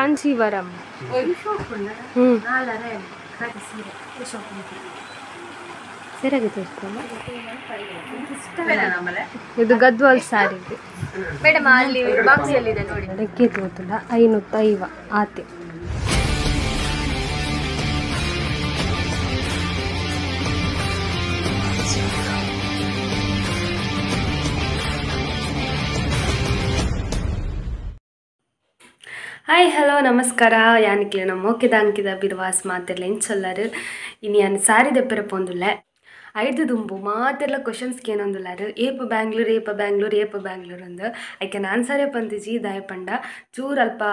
ಕಾಂಚೀವರಂ ಇದು ಗದ್ವಾಲ್ ಸ್ಯಾರಿ ಮೇಡಮ್ ಅಲ್ಲಿ ಬಾಕ್ಸ್ ಎಲ್ಲಿದೆ ನೋಡಿ ರೆಕ್ಕೆ ತೋತುಂಡ 550 ಆತೆ ಹಾಯ್ ಹಲೋ ನಮಸ್ಕಾರ ಯಾನಿಕ್ಲೆ ನಮ್ಮ ಓಕೆದ ಅಂಕಿದ ಬಿರ್ವಾಸ್ ಮಾತೆಲ್ಲ ಎಂಚೊಲ್ಲರು ಇನ್ನು ಯಾನು ಸಾರಿ ದೆಪ್ಪರೆ ಪೋಂದುಲ್ಲೆ ಐದು ದುಂಬು ಮಾತೆಲ್ಲ ಕ್ವಶನ್ಸ್ಗೆ ಏನೊಂದುಲ್ಲಾರು ಏಪ ಬ್ಯಾಂಗ್ಳೂರ್ ಅಂದು ಐ ಕ್ಯಾನ್ ಆನ್ಸರೇ ಪಂದಿಜಿ ದಾಯಪಂಡ ಚೂರು ಅಲ್ಪ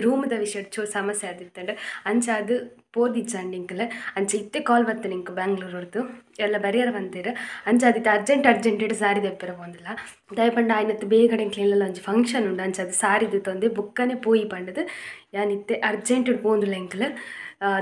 ರೂಮ್ದ ವಿಷಯ ಚೂರು ಸಮಸ್ಯೆ ಆದಿತ್ತಂಡು ಅಂಚ ಅದು ಪೋದಿಚ್ಚಂಡು ಇಂಕಲ್ ಅಂಚೆ ಇತ್ತೆ ಕಾಲ್ ಬರ್ತೇನೆ ಇಂಕ ಬ್ಯಾಂಗ್ಳೂರ್ದು ಎಲ್ಲ ಬರಿಯರ್ ಬಂತೀರು ಅಂಚ ಅದಿತ್ತು ಅರ್ಜೆಂಟ್ ಸಾರಿ ದೆಪ್ಪರೆ ಪೋಂದಿಲ್ಲ ದಾಯಪಂಡ ಆಯ್ನತ್ತು ಬೇಗಡೆ ಇಂಕ್ಲೆಲ್ಲ ಒಂಜಿ ಫಂಕ್ಷನ್ ಉಂಡು ಅಂಚ ಅದು ಸಾರಿದು ತೊಂದೆ ಬುಕ್ಕನೆ ಪೋಯಿ ಪಂಡದು ಯಾನಿತ್ತೆ ಅರ್ಜೆಂಟ್ ಪೋಂದುಲ್ಲ ಇಂಕಲ್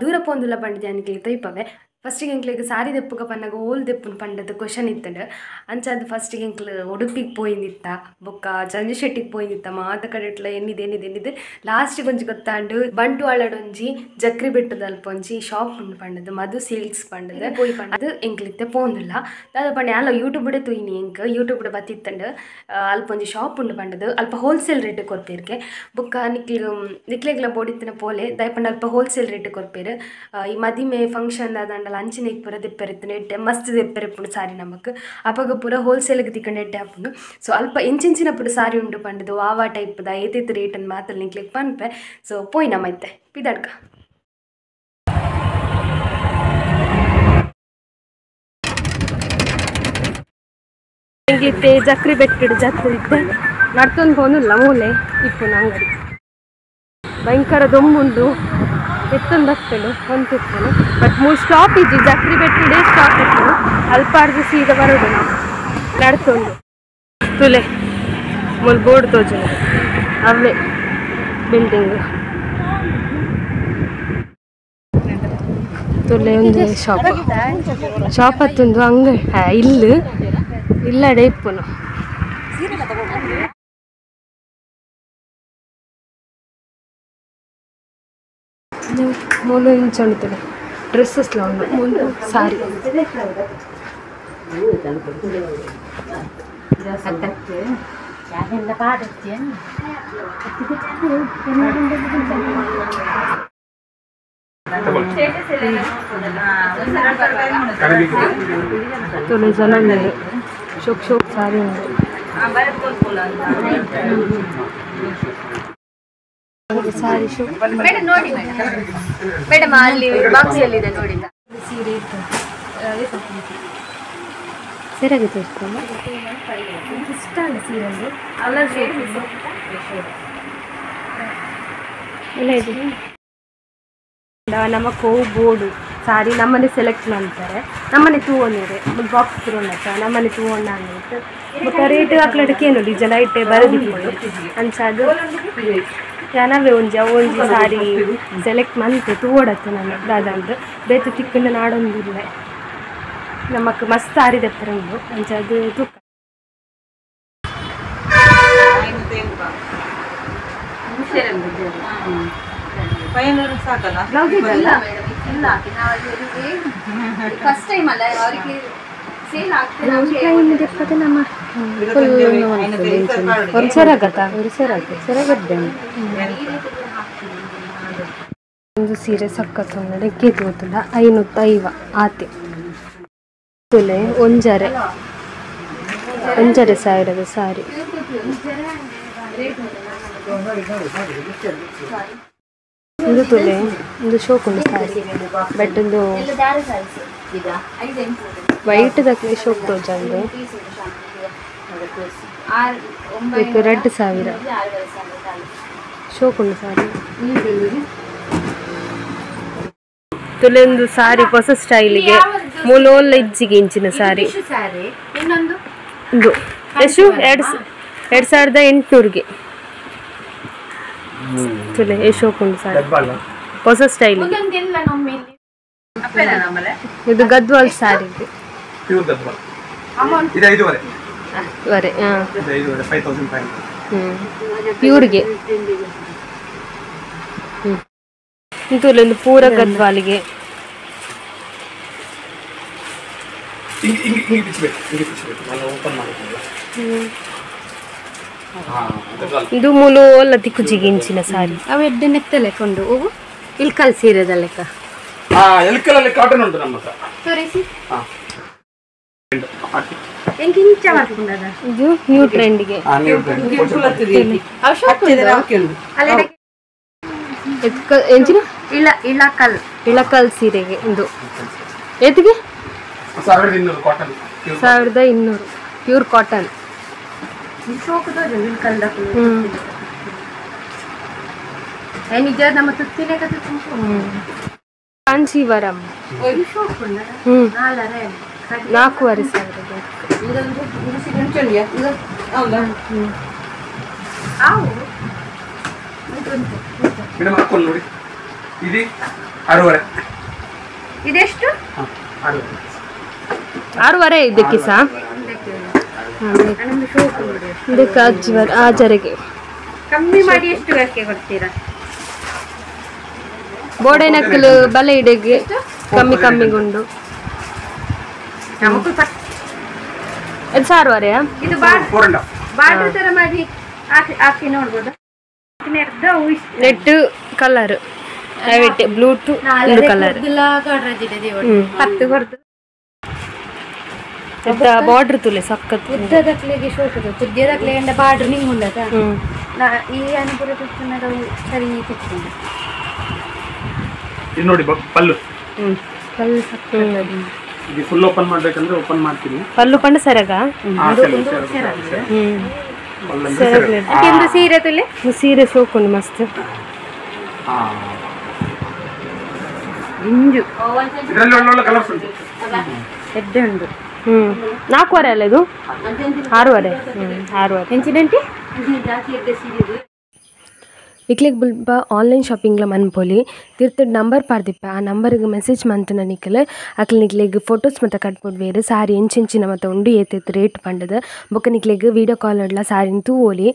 ದೂರ ಪೋಂದುಲ್ಲ ಪಂಡದು ಯಾನಿಕ್ಲೆ ತೈಪವೆ ಫಸ್ಟಿಗೆ ಎಂಕ್ಲಿಗೆ ಸಾರಿ ದೆಪ್ಪುಗ ಪನ್ನಾಗ ಓಲ್ ದೆಪ್ಪುನ ಪಂಡದು ಕ್ವಶನ್ ಇತ್ತಂಡು ಅಂಚ ಅದು ಫಸ್ಟಿಗೆ ಎಂಕ್ಲು ಉಡುಪಿಗೆ ಪೋಯಿಂದಿತ್ತ ಬೊಕ್ಕ ಚಂದ್ರಶೆಟ್ಟಿಗೆ ಪೋಯಿಂದಿತ್ತ ಮಾತ ಕಡೆ ಇಟ್ಲ ಎನ್ನಿದೆ ಲಾಸ್ಟಿಗೆ ಒಂಜಿ ಗೊತ್ತಾಂಡು ಬಂಟ್ವಾಳಡೊಂಜಿ ಜಕ್ರಿ ಬೆಟ್ಟದ ಅಲ್ಪ ಒಂಜಿ ಶಾಪ್ ಉಂಡು ಪಂಡದು ಮಧು ಸಿಲ್ಕ್ಸ್ ಪಂಡದು ಪೋಯಿ ಪಂಡದು ಎಂಕ್ಲಿತ್ತೆ ಪೋಂದಿಲ್ಲ ಅದು ಪಂಡ ಅಲ್ಲ ಯೂಟ್ಯೂಬ್ಡೆ ತುಯ್ನಿ ಎಂಕ್ ಯೂಟ್ಯೂಬ್ಡೆ ಬತ್ತಿತ್ತಂಡು ಅಲ್ಪ ಒಂಜಿ ಶಾಪ್ ಉಂಡು ಪಂಡದು ಅಲ್ಪ ಹೋಲ್ಸೇಲ್ ರೇಟ್ ಕೊರ್ಪೇರ್ಗೆ ಬೊಕ್ಕ ನಿಕ್ಲೆಗ್ಲ ಬೋಡಿತ್ತಿನ ಪೋಲೆ ದಯಪಂಡ ಅಲ್ಪ ಹೋಲ್ಸೇಲ್ ರೇಟ್ ಕೊರ್ಪೇರು ಈ ಮದಿಮೆ ಫಂಕ್ಷನ್ ಅದಂಡ ಅಂಚಿನ ಪೂರ ದೆಪ್ಪೆರಿತ್ತು ಎಡ್ಡೆ ಮಸ್ತ್ ದೆಪ್ಪೆರೆಪ್ಪುಂಡು ಸಾರಿ ನಮಕ್ ಅಪಗ ಪೂರ ಹೋಲ್ಸೇಲ್ಗೆ ತಿಕ್ಕಂಡು ಎಡ್ಡೆ ಹಾಪುಂಡು ಸೊ ಅಲ್ಪ ಎಂಚಿನ ಪೂರ ಸಾರಿ ಉಂಡು ಪಂಡದು ಆವಾ ಟೈಪ್ದ ಏತೇತು ರೇಟನ್ನು ಮಾತಲ್ಲಿ ನಿಂಕ್ಲಿಕ್ಕೆ ಪನ್ಪೆ ಸೊ ಪೋಯ್ ನಮ್ಮೈತೆ ಪಿದಾಡ್ಕ ಹೆಂಗಿತ್ತೆ ಜಕ್ರಿ ಬೆಟ್ಟಿಡು ಜಕ್ರಿ ಇತ್ತೆ ನಡ್ತೊಂದು ಹೋನಿಲ್ಲ ಮೂಲೆ ಇಪ್ಪುನ ಅಂಗಡಿ ಭಯಂಕರ ದೊಂಬುಂಡು ಎತ್ತೊಂದು ಹತ್ತಲು ಹೊಂತಿತ್ತನು ಬಟ್ 3 ಸ್ಟಾಪ್ ಇಜ್ಜಿ ಜಕ್ರಿ ಬೆಟ್ಟಿಡೆ ಸ್ಟಾಪ್ ಇತ್ತು ಅಲ್ಪಾರ್ದು ಸೀದಾ ಬರೋದು ನಾವು ನಡ್ತೊಂದು ತುಲೆ ಮೂಲ ಬೋರ್ಡ್ ತೋಜು ಅವೇ ಬಿಲ್ಡಿಂಗ್ ತುಲೆ ಒಂದು ಶಾಪ್ ಹತ್ತೊಂದು ಅಂಗಡಿ ಇಲ್ಲಡೆ ಇಪ್ಪುನು ಮೂಲು ಇಂಚ ಉಂಟು ಡ್ರೆಸ್ಸಸ್ಲ ಉಂಡು ಮೂಲು ಸಾರಿ ತುಲೆ ಜನ ಶೋಕ್ ಸಾರಿ ಉಂಟು ಸಾರಿ ಶೋ ಮೇಡಮ್ ನೋಡಿ ಮೇಡಮ್ ಅಲ್ಲಿ ಬಾಕ್ಸ್ ಎಲ್ಲಿದೆ ನೋಡಿ ಸೀರೆ ಇತ್ತು ಸರಿಯಾಗಿ ತೋರಿಸ್ಕೊಂಡು ಇಷ್ಟ ಅಲ್ಲ ಸೀರೆ ಅಲ್ಲ ಇಲ್ಲ ಇದು ನಮ್ಮ ಕೋವು ಬೋರ್ಡು ಸಾರಿ ನಮ್ಮನೆ ಸೆಲೆಕ್ಟ್ ಮಾಡ್ತಾರೆ ನಮ್ಮನೆ ತೂವೊಂದಿದೆ ಬಾಕ್ಸ್ ತಗೊಂಡ ನಮ್ಮನೆ ತೂವೊಂಡ ಅಂದಿತ್ತು ಮತ್ತು ರೇಟ್ ಹಾಕ್ಲಕ್ಕೆ ಏನು ಡಿಜನ್ ಐಟೆ ಬರೋದಿಲ್ಲ ಅಂಚ ಅದು ಜನವೇ ಒಂಜಿ ಸಾರಿ ಸೆಲೆಕ್ಟ್ ಮಂತೆ ತೂವಡತ್ತು ನಾನು ದಾದಂದು ಬೇತು ತಿಕ್ಕೊಂಡು ನಾಡೊಂದಿಲ್ಲ ನಮಕ್ ಮಸ್ತ್ ಸಾರಿ ದೆಪ್ಪರೆ ಉಂಡು ಅಂಚ ಅದು ತೂಕ ಒಂದು ಸೀರೆ ಸಕ್ಕತ್ತು ರೆಕ್ಕೆ ತೋತುಂಡ 550 ಆತೆ ತುಲೆ ಒಂಜರೆ ಸಾವಿರದ ಸಾರಿ ಇದು ತುಲೆ ಒಂದು ಶೋಕುಂಡು ಸಾರಿ ಬಟ್ ಒಂದು ವೈಟ್ ದಕ್ಕೆ ಶೋಕ್ ತೋಜಂಡು ರೆಡ್ 1000 ಶೋಕುಂಡು ಸಾರಿ ತುಲೆ ಒಂದು ಸಾರಿ ಹೊಸ ಸ್ಟೈಲಿಗೆ ಮೂಲೋಲ್ಲ ಇಜ್ಜಿಗೆ ಇಂಚಿನ ಸಾರಿ ಇದು ಎಷ್ಟು 2800ಗೆ ತುಲೆ ಶೋಕುಂಡು ಸಾರಿ ಹೊಸ ಸ್ಟೈಲಿಗೆ ಇದು ಗದ್ವಾಲ್ ಸಾರಿ ಪ್ಯೂರ್ಗೆ ಇಂತೂಲೊಂದು ಪೂರ ಗದ್ವಾಲಿಗೆ ಇದು ಮುಲು ಎಲ್ಲ ತಿಕ್ಕುಜಿಗೆ ಇಂಚಿನ ಸಾರಿ ಅವು ಎಡ್ಡೆ ನೆತ್ತಲೆ ಕೊಂಡು ಹೋಗು ಇಲ್ಕಲ್ ಸೀರೆದ ಲೆಕ್ಕ ಎಲ್ಕಲಲ್ಲಿ ಕಾಟನ್ ಉಂಟು ನಮ್ಮ ಹತ್ರ ತೋರಿಸಿ ಇದು ನ್ಯೂ ಟ್ರೆಂಡ್ಗೆ ಇಳಕಲ್ ಸೀರೆಗೆ ಇದು ಎತ್ತಿಗೆ 1200 ಪ್ಯೂರ್ ಕಾಟನ್ ಕಾಂಚೀವರಂ 4500 ಇದು 6.5 ಇದೆಷ್ಟು 6.5 ಇದಕ್ಕೆ ಸಹ ಇದಕ್ಕೆ ಆಜರೆಗೆ ಕಮ್ಮಿ ಮಾಡಿ ಎಷ್ಟು ವೇಕೆ ಕೊಡ್ತೀರಾ ಬೋಡೆ ನಕ್ಕಲು ಬಲೆ ಇಡೆಗೆ ಕಮ್ಮಿ ಕಮ್ಮಿಗುಂಡು ಇದು 6.5 ಇದು ಬಾರ್ಡರ್ ತರ ಮಾಡಿ ಹಾಕಿ ನೋಡ್ಬೋದು net colour bluetooth colour border ತುಲೆ ಸಕ್ಕತ್ ಉದ್ದದಕ್ಲೆಗೆ ಶೋಕದ ತುದ್ಯದಕ್ಲೆ ಎಂಡ ಬಾರ್ಡರ್ ನಿಂಗೆ ಉಂಡದ ಈ ಅನುಪುರ ತುತ್ತನದ ಸರಿ ತಿಕ್ಕೊಂಡು ಇದು ನೋಡಿ ಪಲ್ಲು ಪಲ್ಲು ಸಕ್ಕತ್ ಇದು ಫುಲ್ ಓಪನ್ ಮಾಡಬೇಕಂದ್ರೆ ಓಪನ್ ಮಾಡ್ತೀನಿ ಪಲ್ಲು ಪಂಡ ಸರಗ ಸೀರೆ ತುಲೆ ಸೀರೆ ಸೋಕೊಂಡು ಮಸ್ತ್ ಇಂಜು ಇದರಲ್ಲಿ ಒಳ್ಳೊಳ್ಳೆ ಕಲರ್ಸ್ ಉಂಟು ಎಡ್ಡೆ ಉಂಟು 4.5 ಅಲ್ಲ ಇದು 6.5 ಎಂಚಿನೆಂಟಿ ಇಕ್ಲಿಗೆ ಬುಲ್ಪ ಆನ್ಲೈನ್ ಶಾಪಿಂಗ್ಲ ಮನ್ಪೊಲಿ ತಿರ್ತಡ್ ನಂಬರ್ ಪಾರ್ದಿಪ್ಪ ಆ ನಂಬರ್ಗೆ ಮೆಸೇಜ್ ಮಂತನ ನಿಕ್ಕಲು ಅಕ್ಲ ನಿಕ್ಲೆಗ್ ಫೋಟೋಸ್ ಮತ್ತು ಕಟ್ಬೋದು ಬೇರೆ ಸಾರಿ ಎಂಚಿನ ಮತ್ತು ಉಂಡು ಏತೈತೆ ರೇಟ್ ಪಂಡದ ಬೊಕ್ಕ ನಿಕ್ಲೆಗ್ ವೀಡಿಯೋ ಕಾಲ್ ಇಡ್ಲ ಸಾರಿನ ತೂವೋಲಿ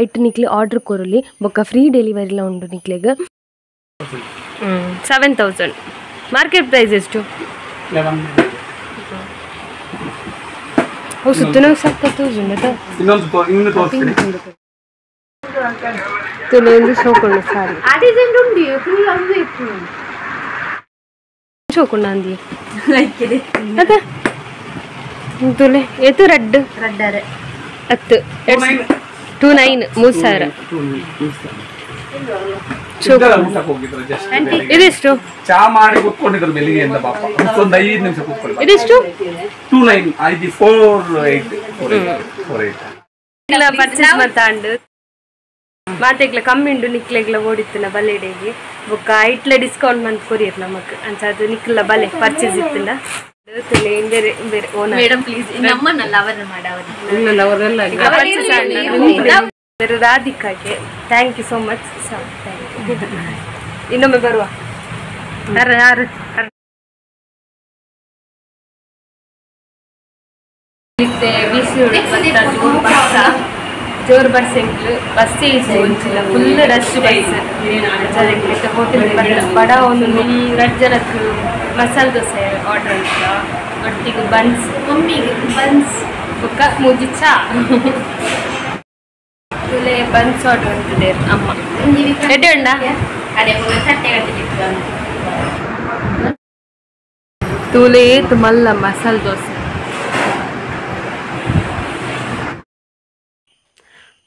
ಐಟ್ ನಿಕ್ಲಿ ಆರ್ಡ್ರ್ ಕೊರಲಿ ಬೊಕ್ಕ ಫ್ರೀ ಡೆಲಿವರಿಲ ಉಂಡು ನಿಕ್ಲೆಗ್ 7000 ಮಾರ್ಕೆಟ್ ಪ್ರೈಸ್ ಎಷ್ಟು ಸುತ್ತನೂ ಸಕ್ಕತ್ತು ತುಲೆಂದು ಸೋಕೊಂಡು ಸಾರಿ ಸೋಕೊಂಡು ಅಂದಿ ಅದ ತುಲೆ ಏತು ರೆಡ್ ಹತ್ತು 29 3000 ಇದೆಷ್ಟು ಚಾ ಮಾಡಿ ಕೂತ್ಕೊಂಡಿದ್ರು ಬೆಳಿಗ್ಗೆ ಅಂತ ಪಾಪ ಒಂದು 5 ನಿಮಿಷ ಕೂತ್ಕೊಳ್ಳಿ ಇದೆಷ್ಟು 29 ಐದು 48 ಇಲ್ಲ ಪರ್ಚೇಸ್ ಮಾತಾಂಡು ಮಾತೆಗ್ಲ ಕಮ್ಮಿ ಉಂಡು ನಿಕ್ಲೆಗ್ಲ ಓಡಿತ್ತಿನ ಬಲ್ಲೆಡೆಗೆ ಬೊಕ್ಕ ಐಟ್ಲ ಡಿಸ್ಕೌಂಟ್ ಮಂತ್ ಕೊರಿಯರ್ ನಮಕ್ ಅಂಚದು ನಿಕ್ಲ ಬಲೆ ಪರ್ಚೇಸ್ ಇತ್ತಿನ ಬೇರೆ ಬೇರೆ ಓನರ್ ಮೇಡಂ ಪ್ಲೀಸ್ ನಮ್ಮನ್ನಲ್ಲ ಅವರನ್ನ ಮಾಡವರ ರಾಧಿಕಾಗೆ ಥ್ಯಾಂಕ್ ಯು ಸೋ ಮಚ್ ಇನ್ನೊಮ್ಮೆ ಬರುವ ಜೋರ್ ಬಸ್ ಎಂಕ್ಲು ಬಸ್ ಇಜ್ಜಿಲ್ಲ ಫುಲ್ ರಶ್ ಬಸ್ ಹೋಟೆಲ್ ಬಡ ಒಂದು ರಜ್ಜರತ್ತು ಮಸಾಲೆ ದೋಸೆ ಆರ್ಡರ್ ಅಂತ ಒಟ್ಟಿಗೆ ಬನ್ಸ್ ಮಮ್ಮಿಗೆ ಬನ್ಸ್ ಬೊಕ್ಕ ಮುಜಿ ಚಾ ತುಲೆ ಬನ್ಸ್ ಆರ್ಡರ್ ಅಂತಿದೆ ಅಮ್ಮ ಎಡ್ಡೆ ಉಂಡ ತುಲೆ ಮಲ್ಲ ಮಸಾಲೆ ದೋಸೆ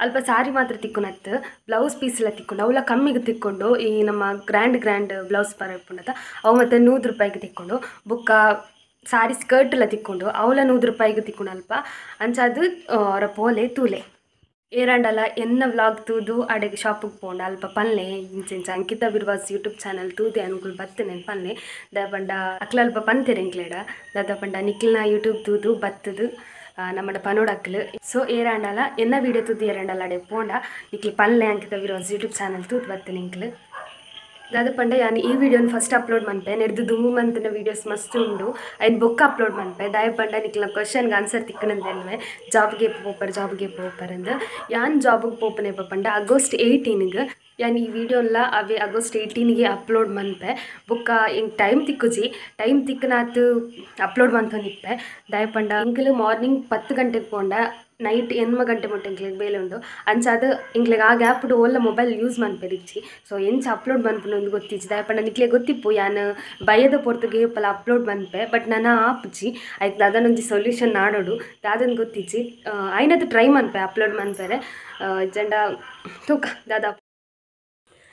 ಅಲ್ಪ ಸಾರಿ ಮಾತ್ರ ತಿಕ್ಕೊನತ್ತು ಬ್ಲೌಸ್ ಪೀಸ್ ಎಲ್ಲ ತಿಕ್ಕೊಂಡು ಅವೆಲ್ಲ ಕಮ್ಮಿಗೆ ತಿಕ್ಕೊಂಡು ಈ ನಮ್ಮ ಗ್ರ್ಯಾಂಡ್ ಬ್ಲೌಸ್ ಪರಪುಂಡತ ಅವು ಮತ್ತು 100 ರೂಪಾಯಿಗೆ ತಿಕ್ಕೊಂಡು ಬುಕ್ಕ ಸಾರಿ ಸ್ಕರ್ಟ್ ಎಲ್ಲ ತಿಕ್ಕೊಂಡು ಅವಳ 100 ರೂಪಾಯಿಗೆ ತಿಕ್ಕೊಂಡು ಅಲ್ಪ ಅಂಚದು ಅವರ ಪೋಲೆ ತೂಲೆ ಏರಂಡಲ್ಲ ಎನ್ನ ವ್ಲಾಗ್ ತೂದು ಅಡೆಗೆ ಶಾಪಿಗೆ ಪೋಂಡ ಅಲ್ಪ ಪಲ್ಲೆ ಇಂಚ ಅಂಕಿತ ಬಿರ್ವಾಸ್ ಯೂಟ್ಯೂಬ್ ಚಾನಲ್ ತೂದೆ ಅನುಕೂಲ ಬತ್ತನೆ ಪಲ್ಲೆ ದಾಪಂಡ ಅಕ್ಲ ಅಲ್ಪ ಪಂತೆರೆ ಎಂಕ್ಲೇಡ ದಾಪಂಡ ನಿಖಿಲ್ನ ಯೂಟ್ಯೂಬ್ ತೂದು ಬತ್ತದು നമ്മുടെ പനോടക്കൽ സോ ഏരാണ്ടല്ല എന്ന വീഡിയോ തൂത്തി ഏരാണ്ടല്ല അടെ പോണ്ട നിക്കൽ പല്ലേ അങ്കിത വിരോസ് യൂട്യൂബ് ചാനൽ തൂത്ത് ബത്തനെങ്കിൽ ದಾದ ಪಂಡ ಯಾನು ಈ ವಿಡಿಯೋನ ಫಸ್ಟ್ ಅಪ್ಲೋಡ್ ಮನ್ಪೆ ನೆಡ್ದು ದುಮ್ಮು ಮಂತಿನ ವೀಡಿಯೋಸ್ ಮಸ್ತ್ ಉಂಡು ಐನ್ ಬೊಕ್ಕ ಅಪ್ಲೋಡ್ ಮನ್ಪೆ ದಾಯ ಪಂಡ ನಿಕ್ಲ ಕ್ವಶನ್ಗೆ ಆನ್ಸರ್ ತಿಕ್ಕನಂದೆಲ್ವೆ ಜಾಬ್ಗೆ ಪೋಪರ್ ಅಂದು ಯಾನ್ ಜಾಬ್ಗೆ ಪೋಪನೆ ಪಂಡ ಆಗಸ್ಟ್ 18ಗೆ ಯಾನ್ ಈ ವಿಡಿಯೋಲ್ಲ ಅವೇ ಆಗಸ್ಟ್ 18ಗೆ ಅಪ್ಲೋಡ್ ಮನ್ಪೆ ಬೊಕ್ಕ ಹಿಂಗೆ ಟೈಮ್ ತಿಕ್ಕನಾತು ಅಪ್ಲೋಡ್ ಮಂತೊಂದಿಪ್ಪೆ ದಾಯ ಪಂಡ ಇಂಕಲು ಮಾರ್ನಿಂಗ್ 10 ಗಂಟೆಗೆ ಪೋಂಡ ನೈಟ್ 8 ಗಂಟೆ ಮುಟ್ಟ ಇಂಕ್ಲಿಗೆ ಬೇಲೆ ಉಂಡು ಅಂಚಾದ ಇಂಕ್ಲಿಗೆ ಆ ಗ್ಯಾಪ್ಡು ಓಲ್ಲ ಮೊಬೈಲ್ ಯೂಸ್ ಮನ್ಪೆರಿಚ್ಚಿ ಸೊ ಎಂಚ ಅಪ್ಲೋಡ್ ಮನ್ಪುನೊಂದು ಗೊತ್ತಿಜ್ಜಿ ದಾಯಪಂಡ ನಿಕ್ಲೆ ಗೊತ್ತಿಪ್ಪು ಯಾನು ಬಯದ ಪೊರ್ತುಗೆ ಪಲ ಅಪ್ಲೋಡ್ ಮನ್ಪೆ ಬಟ್ ನಾನು ಆಪುಜಿ ಆಯ್ತು ಅದನ್ನೊಂದು ಸೊಲ್ಯೂಷನ್ ನಾಡೋಡು ದಾದನ್ ಗೊತ್ತಿಜ್ಜಿ ಐನದು ಟ್ರೈ ಮನ್ಪೆ ಅಪ್ಲೋಡ್ ಮನ್ಪೆರೆ ಜಂಡ ತೂಕ ದಾದ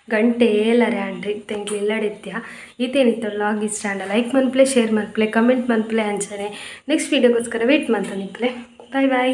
ಗಂಟೆ ಏಲರೆ ಆಂಡ್ರಿ ತೆಂಗ್ಲಿ ಎಲ್ಲಡೆತ್ಯ ಈತೇನಿತ್ತು ಲಾಗ್ ಇಷ್ಟ ಆಂಡ ಲೈಕ್ ಮನ್ಪ್ಲೆ ಶೇರ್ ಮನ್ಪ್ಲೆ ಕಮೆಂಟ್ ಮನ್ಪ್ಲೆ ಅಂಚನೆ ನೆಕ್ಸ್ಟ್ ವೀಡಿಯೋಗೋಸ್ಕರ ವೇಟ್ ಮಂತ ನಿಪ್ಲೆ ಬಾಯ್ ಬಾಯ್.